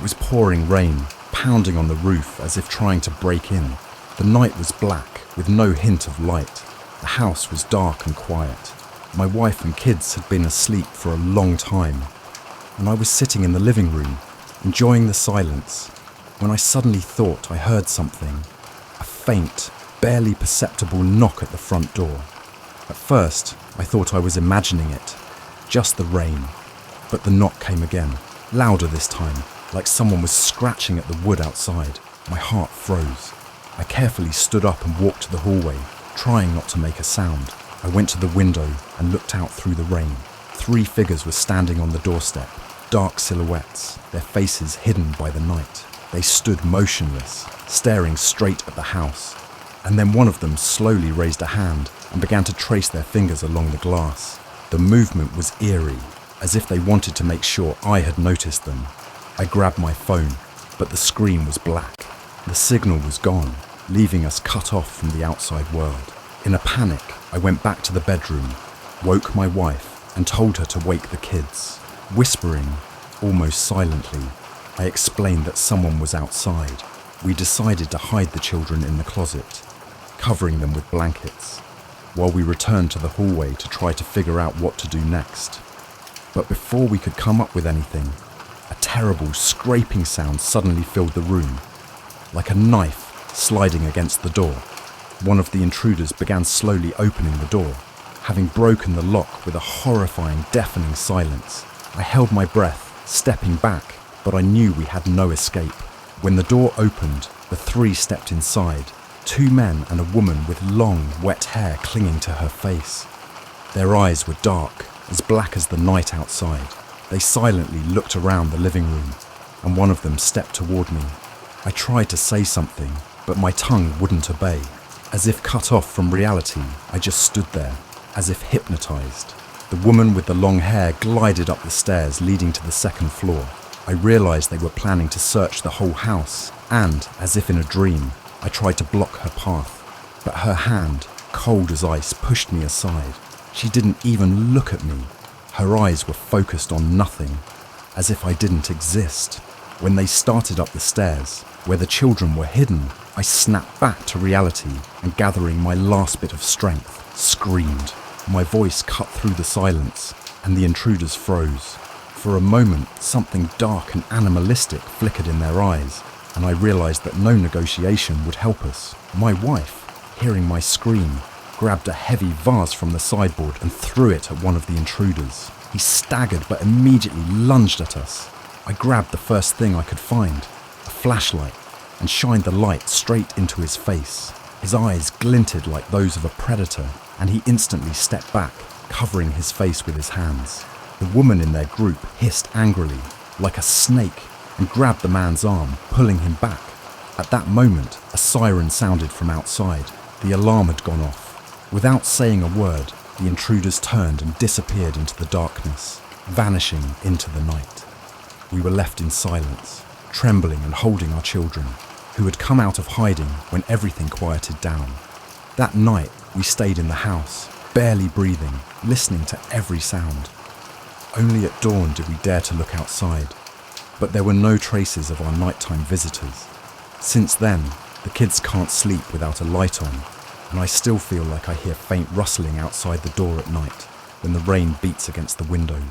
was pouring rain, pounding on the roof as if trying to break in. The night was black, with no hint of light. The house was dark and quiet. My wife and kids had been asleep for a long time, and I was sitting in the living room, enjoying the silence, when I suddenly thought I heard something. A faint, barely perceptible knock at the front door. At first, I thought I was imagining it, just the rain. But the knock came again, louder this time, like someone was scratching at the wood outside. My heart froze. I carefully stood up and walked to the hallway, trying not to make a sound. I went to the window and looked out through the rain. 3 figures were standing on the doorstep, dark silhouettes, their faces hidden by the night. They stood motionless, staring straight at the house. And then one of them slowly raised a hand and began to trace their fingers along the glass. The movement was eerie, as if they wanted to make sure I had noticed them. I grabbed my phone, but the screen was black. The signal was gone, leaving us cut off from the outside world. In a panic, I went back to the bedroom, woke my wife, and told her to wake the kids. Whispering, almost silently, I explained that someone was outside. We decided to hide the children in the closet, covering them with blankets, while we returned to the hallway to try to figure out what to do next. But before we could come up with anything, a terrible scraping sound suddenly filled the room, like a knife sliding against the door. One of the intruders began slowly opening the door, having broken the lock with a horrifying, deafening silence. I held my breath, stepping back, but I knew we had no escape. When the door opened, the 3 stepped inside, 2 men and a woman with long, wet hair clinging to her face. Their eyes were dark, as black as the night outside. They silently looked around the living room, and one of them stepped toward me. I tried to say something, but my tongue wouldn't obey. As if cut off from reality, I just stood there, as if hypnotized. The woman with the long hair glided up the stairs leading to the 2nd floor. I realized they were planning to search the whole house, and, as if in a dream, I tried to block her path. But her hand, cold as ice, pushed me aside. She didn't even look at me. Her eyes were focused on nothing, as if I didn't exist. When they started up the stairs, where the children were hidden, I snapped back to reality and, gathering my last bit of strength, screamed. My voice cut through the silence, and the intruders froze. For a moment, something dark and animalistic flickered in their eyes, and I realized that no negotiation would help us. My wife, hearing my scream, grabbed a heavy vase from the sideboard and threw it at one of the intruders. He staggered but immediately lunged at us. I grabbed the first thing I could find, a flashlight, and shined the light straight into his face. His eyes glinted like those of a predator, and he instantly stepped back, covering his face with his hands. The woman in their group hissed angrily, like a snake, and grabbed the man's arm, pulling him back. At that moment, a siren sounded from outside. The alarm had gone off. Without saying a word, the intruders turned and disappeared into the darkness, vanishing into the night. We were left in silence, trembling and holding our children, who had come out of hiding when everything quieted down. That night, we stayed in the house, barely breathing, listening to every sound. Only at dawn did we dare to look outside, but there were no traces of our nighttime visitors. Since then, the kids can't sleep without a light on, and I still feel like I hear faint rustling outside the door at night when the rain beats against the windows.